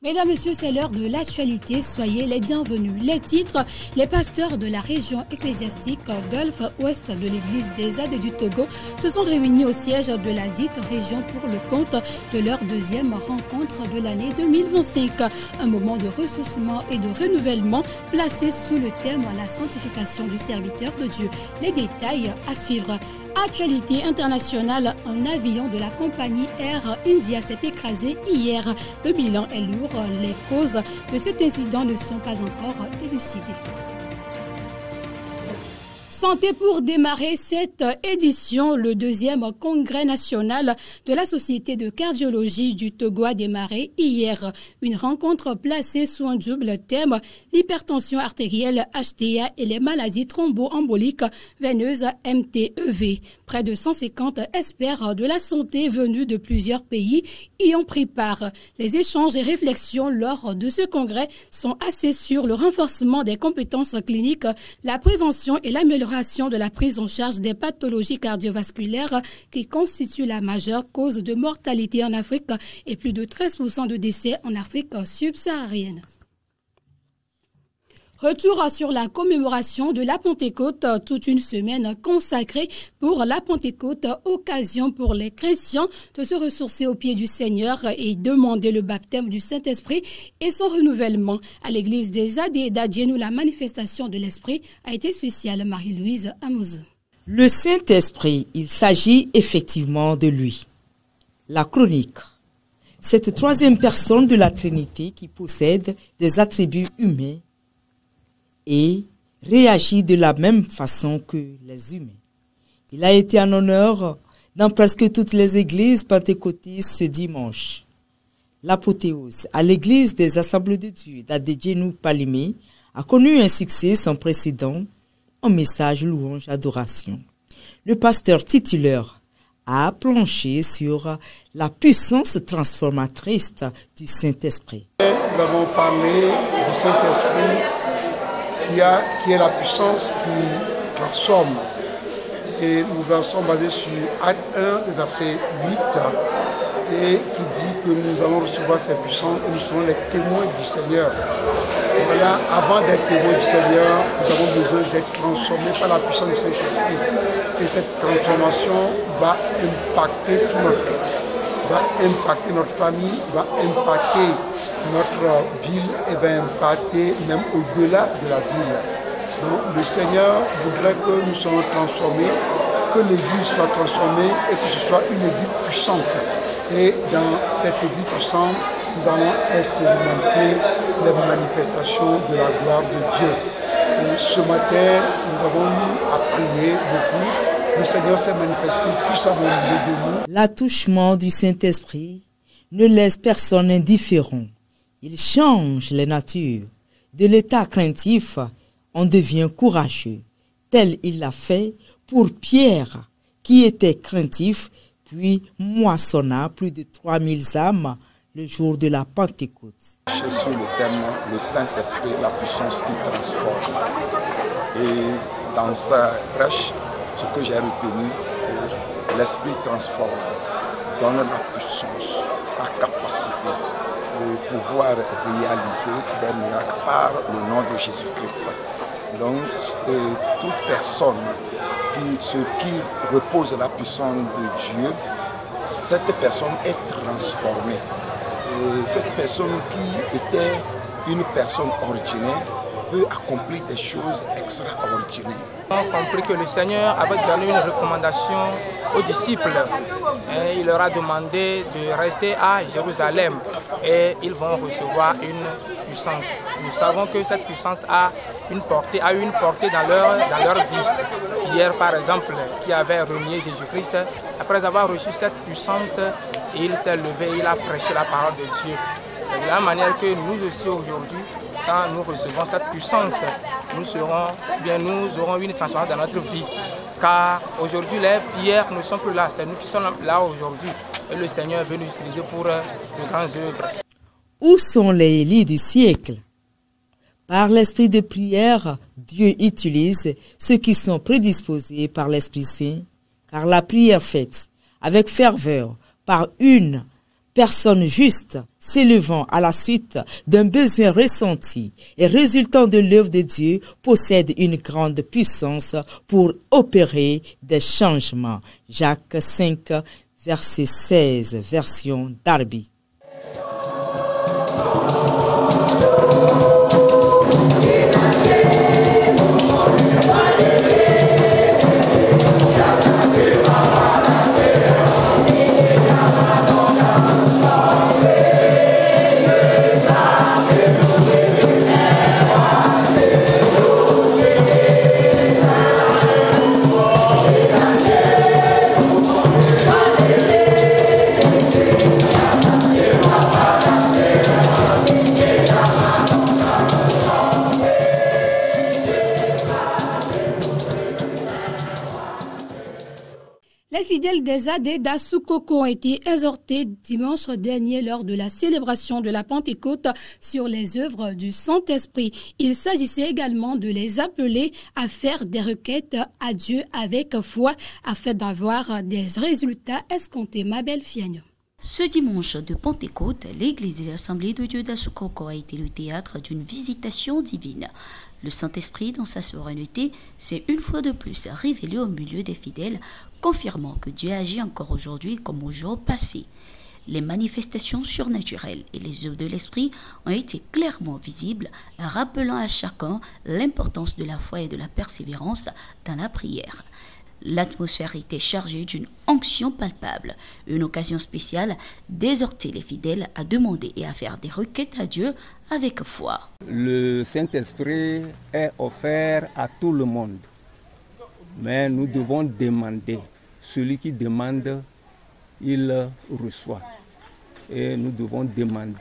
Mesdames, Messieurs, c'est l'heure de l'actualité. Soyez les bienvenus. Les titres, les pasteurs de la région ecclésiastique Golfe Ouest de l'Église des Ades du Togo se sont réunis au siège de la dite région pour le compte de leur deuxième rencontre de l'année 2025. Un moment de ressourcement et de renouvellement placé sous le thème la sanctification du serviteur de Dieu. Les détails à suivre. Actualité internationale, un avion de la compagnie Air India s'est écrasé hier. Le bilan est lourd. Les causes de cet incident ne sont pas encore élucidées. Santé pour démarrer cette édition, le deuxième congrès national de la Société de cardiologie du Togo a démarré hier. Une rencontre placée sous un double thème, l'hypertension artérielle HTA et les maladies thromboemboliques veineuses MTEV. Près de 150 experts de la santé venus de plusieurs pays y ont pris part. Les échanges et réflexions lors de ce congrès sont axés sur le renforcement des compétences cliniques, la prévention et l'amélioration de la prise en charge des pathologies cardiovasculaires qui constituent la majeure cause de mortalité en Afrique et plus de 13% de décès en Afrique subsaharienne. Retour sur la commémoration de la Pentecôte, toute une semaine consacrée pour la Pentecôte, occasion pour les chrétiens de se ressourcer au pied du Seigneur et demander le baptême du Saint-Esprit et son renouvellement. À l'église des Ades d'Adjénou, la manifestation de l'Esprit a été spéciale. Marie-Louise Amouzou. Le Saint-Esprit, il s'agit effectivement de lui. La chronique. Cette troisième personne de la Trinité qui possède des attributs humains et réagit de la même façon que les humains. Il a été en honneur dans presque toutes les églises pentecôtistes ce dimanche. L'apothéose à l'église des Assemblées de Dieu d'Adjénou-Palimé a connu un succès sans précédent en message louange adoration. Le pasteur titulaire a planché sur la puissance transformatrice du Saint-Esprit. Nous avons parlé du Saint-Esprit qui est la puissance qui transforme. Et nous en sommes basés sur Acte 1, verset 8, et qui dit que nous allons recevoir cette puissance et nous serons les témoins du Seigneur. Et voilà, avant d'être témoins du Seigneur, nous avons besoin d'être transformés par la puissance du Saint-Esprit. Et cette transformation va impacter tout notre vie, va impacter notre famille, va impacter notre ville et va impacter même au-delà de la ville. Donc le Seigneur voudrait que nous soyons transformés, que l'Église soit transformée et que ce soit une Église puissante. Et dans cette Église puissante, nous allons expérimenter les manifestations de la gloire de Dieu. Et ce matin, nous avons eu à prier beaucoup. Le Seigneur s'est manifesté puissamment au milieu de nous. L'attouchement du Saint-Esprit ne laisse personne indifférent. Il change les natures. De l'état craintif, on devient courageux. Tel il l'a fait pour Pierre, qui était craintif, puis moissonna plus de 3000 âmes le jour de la Pentecôte. Sur le thème, le Saint-Esprit, la puissance qui transforme. Et dans sa prêche, ce que j'ai retenu, l'Esprit transforme, donne la puissance, la capacité de pouvoir réaliser des miracles par le nom de Jésus-Christ. Donc, toute personne qui repose la puissance de Dieu, cette personne est transformée. Et cette personne qui était une personne ordinaire peut accomplir des choses extraordinaires. On a compris que le Seigneur avait donné une recommandation aux disciples. Et il leur a demandé de rester à Jérusalem et ils vont recevoir une puissance. Nous savons que cette puissance a eu une portée dans leur vie. Hier, par exemple, qui avait renié Jésus-Christ, après avoir reçu cette puissance, il s'est levé, il a prêché la parole de Dieu. C'est de la manière que nous aussi aujourd'hui, quand nous recevons cette puissance, nous aurons une transformation dans notre vie. Car aujourd'hui, les pierres ne sont plus là, c'est nous qui sommes là aujourd'hui. Et le Seigneur veut nous utiliser pour de grandes œuvres. Où sont les Élis du siècle? Par l'esprit de prière, Dieu utilise ceux qui sont prédisposés par l'Esprit Saint, car la prière faite avec ferveur par une Personne juste s'élevant à la suite d'un besoin ressenti et résultant de l'œuvre de Dieu possède une grande puissance pour opérer des changements. Jacques 5, verset 16, version Darby. Les fidèles des AD d'Assoukoko ont été exhortés dimanche dernier lors de la célébration de la Pentecôte sur les œuvres du Saint-Esprit. Il s'agissait également de les appeler à faire des requêtes à Dieu avec foi afin d'avoir des résultats escomptés. Ma belle Fiagne. Ce dimanche de Pentecôte, l'église de l'Assemblée de Dieu d'Assoukoko a été le théâtre d'une visitation divine. Le Saint-Esprit, dans sa souveraineté, s'est une fois de plus révélé au milieu des fidèles, confirmant que Dieu agit encore aujourd'hui comme au jour passé. Les manifestations surnaturelles et les œuvres de l'Esprit ont été clairement visibles, rappelant à chacun l'importance de la foi et de la persévérance dans la prière. L'atmosphère était chargée d'une onction palpable, une occasion spéciale d'exhorter les fidèles à demander et à faire des requêtes à Dieu avec foi. Le Saint-Esprit est offert à tout le monde, mais nous devons demander. Celui qui demande, il reçoit. Et nous devons demander.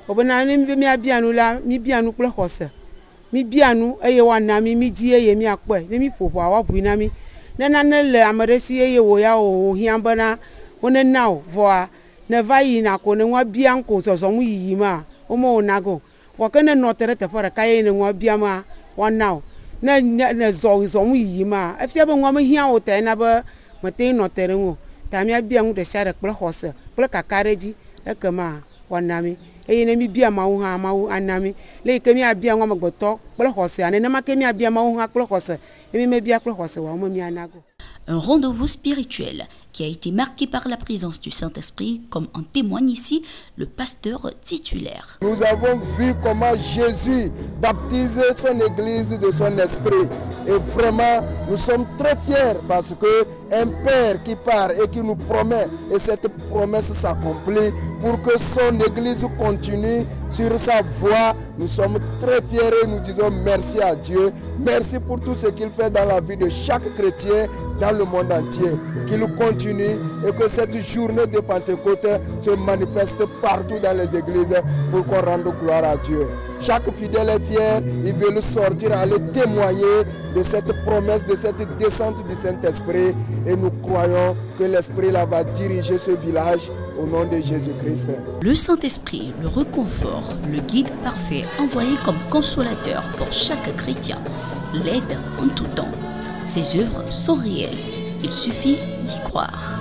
Obana mi abianu la mi bianu kple xɔse mi bianu eye wana mi di eye mi akpɔe ne mi ƒoƒo awa ʋui na mi ne nane le ame ɖe si eye wo ya wo hiã bena wonena o vɔa ne va yina ko ne ŋua bia ŋko zɔzɔm yiyi ma wo me wona go vɔ ke ne nɔ te ɖe teƒe ɖeka eye ne ŋua bia ma woana o ne zɔm yiyi ma efia be ŋua me hiã o ta ena be mete nɔ te ɖe ŋu ta mi abia ŋu ɖe sia ɖe kple xɔse kple kakaɖedzi ekema wana mi. Et ne mi bia mawu ha mawu anami le ke mi abia ngwa magboto kple xɔse ane ma ke mi abia mawu ha kple xɔse mi me bia kple xɔse wa mo mi anago. Un rendez-vous spirituel qui a été marqué par la présence du Saint-Esprit, comme en témoigne ici le pasteur titulaire. Nous avons vu comment Jésus baptisait son église de son esprit. Et vraiment, nous sommes très fiers parce qu'un Père qui part et qui nous promet, et cette promesse s'accomplit pour que son église continue sur sa voie. Nous sommes très fiers et nous disons merci à Dieu. Merci pour tout ce qu'il fait dans la vie de chaque chrétien dans le monde entier. Qu'il continue et que cette journée de Pentecôte se manifeste partout dans les églises pour qu'on rende gloire à Dieu. Chaque fidèle est fier, il veut le sortir, aller témoigner de cette promesse, de cette descente du Saint-Esprit. Et nous croyons que l'Esprit là va diriger ce village au nom de Jésus-Christ. Le Saint-Esprit, le réconfort, le guide parfait envoyé comme consolateur pour chaque chrétien, l'aide en tout temps. Ses œuvres sont réelles, il suffit d'y croire.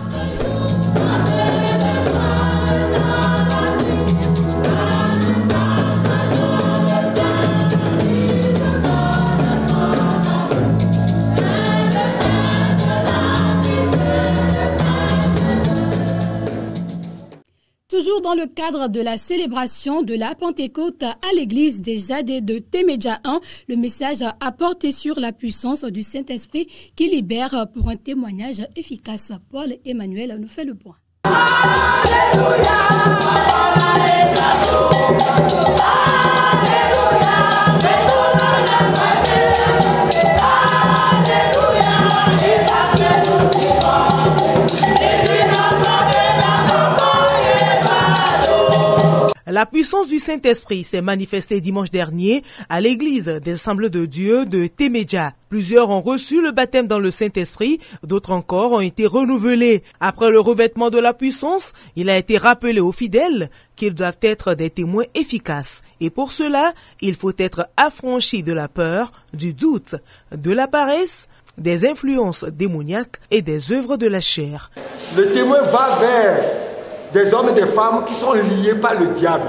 Toujours dans le cadre de la célébration de la Pentecôte à l'église des AD de Témédja 1, le message a porté sur la puissance du Saint-Esprit qui libère pour un témoignage efficace. Paul Emmanuel nous fait le point. Alléluia, La puissance du Saint-Esprit s'est manifestée dimanche dernier à l'église des Assemblées de Dieu de Temeja. Plusieurs ont reçu le baptême dans le Saint-Esprit, d'autres encore ont été renouvelés. Après le revêtement de la puissance, il a été rappelé aux fidèles qu'ils doivent être des témoins efficaces. Et pour cela, il faut être affranchi de la peur, du doute, de la paresse, des influences démoniaques et des œuvres de la chair. Le témoin va vers des hommes et des femmes qui sont liés par le diable,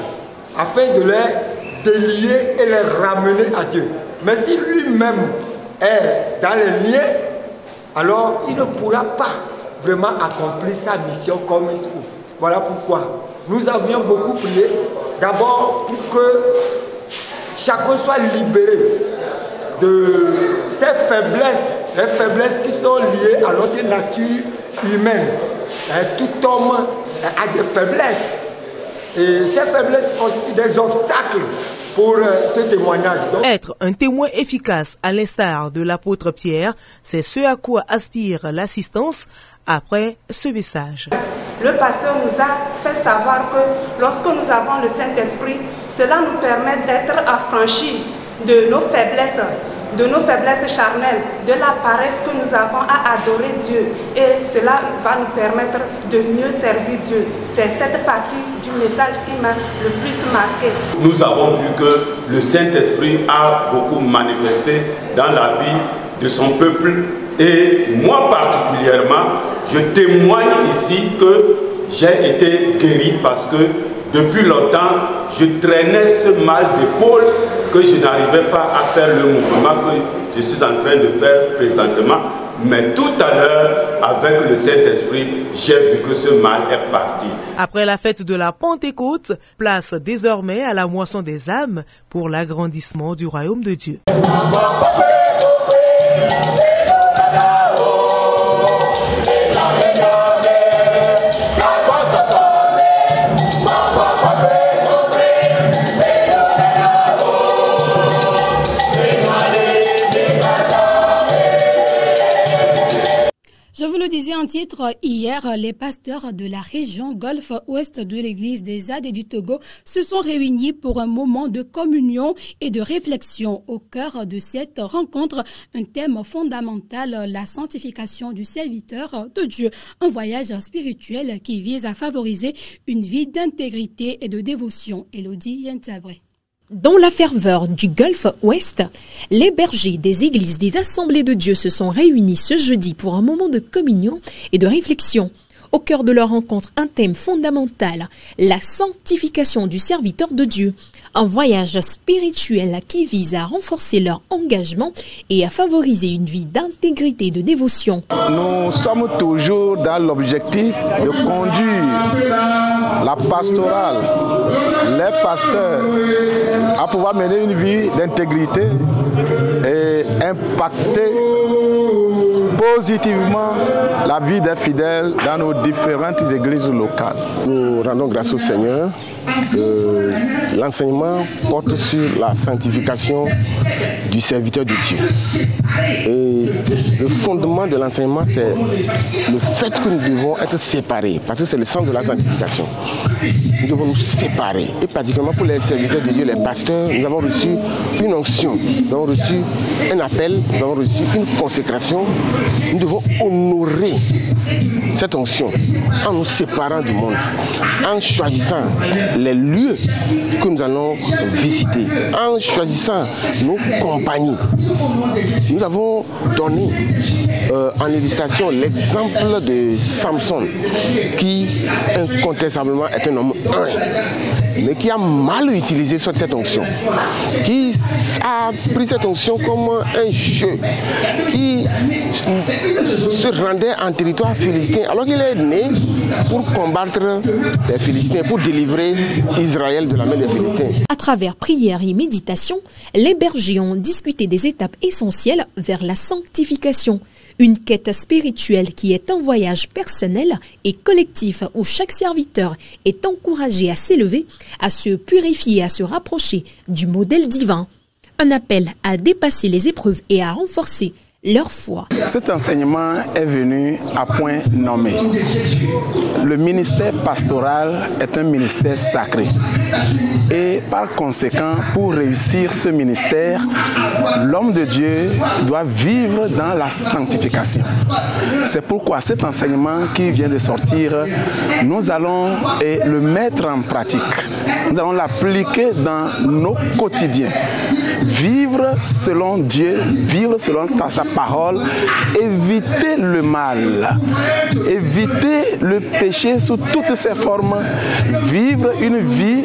afin de les délier et les ramener à Dieu. Mais si lui-même est dans les liens, alors il ne pourra pas vraiment accomplir sa mission comme il faut. Voilà pourquoi nous avions beaucoup prié, d'abord pour que chacun soit libéré de ses faiblesses, les faiblesses qui sont liées à notre nature humaine. Tout homme a des faiblesses et ces faiblesses constituent des obstacles pour ce témoignage. Donc, être un témoin efficace à l'instar de l'apôtre Pierre, c'est ce à quoi aspire l'assistance après ce message. Le pasteur nous a fait savoir que lorsque nous avons le Saint-Esprit, cela nous permet d'être affranchis de nos faiblesses charnelles, de la paresse que nous avons à adorer Dieu. Et cela va nous permettre de mieux servir Dieu. C'est cette partie du message qui m'a le plus marqué. Nous avons vu que le Saint-Esprit a beaucoup manifesté dans la vie de son peuple. Et moi particulièrement, je témoigne ici que j'ai été guéri parce que depuis longtemps, je traînais ce mal d'épaule que je n'arrivais pas à faire le mouvement que je suis en train de faire présentement. Mais tout à l'heure, avec le Saint-Esprit, j'ai vu que ce mal est parti. Après la fête de la Pentecôte, place désormais à la moisson des âmes pour l'agrandissement du royaume de Dieu. Je vous le disais en titre, hier, les pasteurs de la région Golfe-Ouest de l'église des Ades du Togo se sont réunis pour un moment de communion et de réflexion. Au cœur de cette rencontre, un thème fondamental, la sanctification du serviteur de Dieu. Un voyage spirituel qui vise à favoriser une vie d'intégrité et de dévotion. Élodie Yentabré. Dans la ferveur du Golfe-Ouest, les bergers des églises des Assemblées de Dieu se sont réunis ce jeudi pour un moment de communion et de réflexion. Au cœur de leur rencontre, un thème fondamental, la sanctification du serviteur de Dieu. Un voyage spirituel qui vise à renforcer leur engagement et à favoriser une vie d'intégrité et de dévotion. Nous sommes toujours dans l'objectif de conduire la pastorale, les pasteurs à pouvoir mener une vie d'intégrité et impacter positivement la vie des fidèles dans nos différentes églises locales. Nous rendons grâce au Seigneur. L'enseignement porte sur la sanctification du serviteur de Dieu. Et le fondement de l'enseignement, c'est le fait que nous devons être séparés, parce que c'est le sens de la sanctification. Nous devons nous séparer. Et particulièrement pour les serviteurs de Dieu, les pasteurs, nous avons reçu une onction, nous avons reçu un appel, nous avons reçu une consécration. Nous devons honorer cette onction en nous séparant du monde, en choisissant les lieux que nous allons visiter, en choisissant nos compagnies. Nous avons donné en illustration l'exemple de Samson, qui incontestablement est un homme mais qui a mal utilisé cette onction, qui a pris cette onction comme un jeu, qui se rendait en territoire philistin alors qu'il est né pour combattre les Philistins, pour délivrer Israël de la main des Philistins. À travers prière et méditation, les bergers ont discuté des étapes essentielles vers la sanctification. Une quête spirituelle qui est un voyage personnel et collectif où chaque serviteur est encouragé à s'élever, à se purifier, à se rapprocher du modèle divin. Un appel à dépasser les épreuves et à renforcer leur foi. Cet enseignement est venu à point nommé. Le ministère pastoral est un ministère sacré. Et par conséquent, pour réussir ce ministère, l'homme de Dieu doit vivre dans la sanctification. C'est pourquoi cet enseignement qui vient de sortir, nous allons le mettre en pratique. Nous allons l'appliquer dans nos quotidiens. Vivre selon Dieu, vivre selon sa parole, éviter le mal, éviter le péché sous toutes ses formes, vivre une vie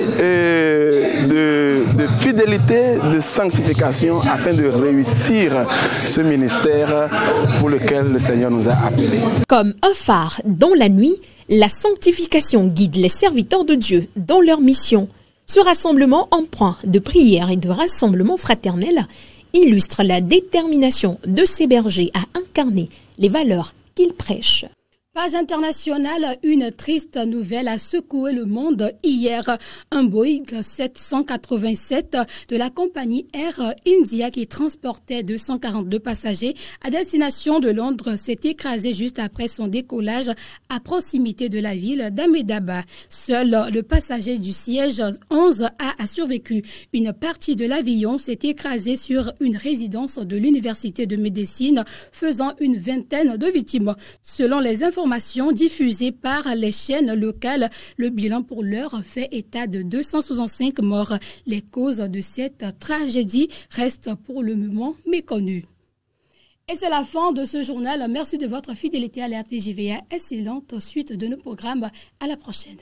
de fidélité, de sanctification afin de réussir ce ministère pour lequel le Seigneur nous a appelés. Comme un phare dans la nuit, la sanctification guide les serviteurs de Dieu dans leur mission. Ce rassemblement empreint de prière et de rassemblement fraternel illustre la détermination de ces bergers à incarner les valeurs qu'ils prêchent. Page internationale, une triste nouvelle a secoué le monde hier. Un Boeing 787 de la compagnie Air India qui transportait 242 passagers à destination de Londres s'est écrasé juste après son décollage à proximité de la ville d'Ahmedabad. Seul le passager du siège 11 a survécu. Une partie de l'avion s'est écrasée sur une résidence de l'université de médecine, faisant une vingtaine de victimes. Selon les informations diffusées par les chaînes locales, le bilan pour l'heure fait état de 265 morts. Les causes de cette tragédie restent pour le moment méconnues. Et c'est la fin de ce journal. Merci de votre fidélité à la RTJVA. Excellente suite de nos programmes. À la prochaine.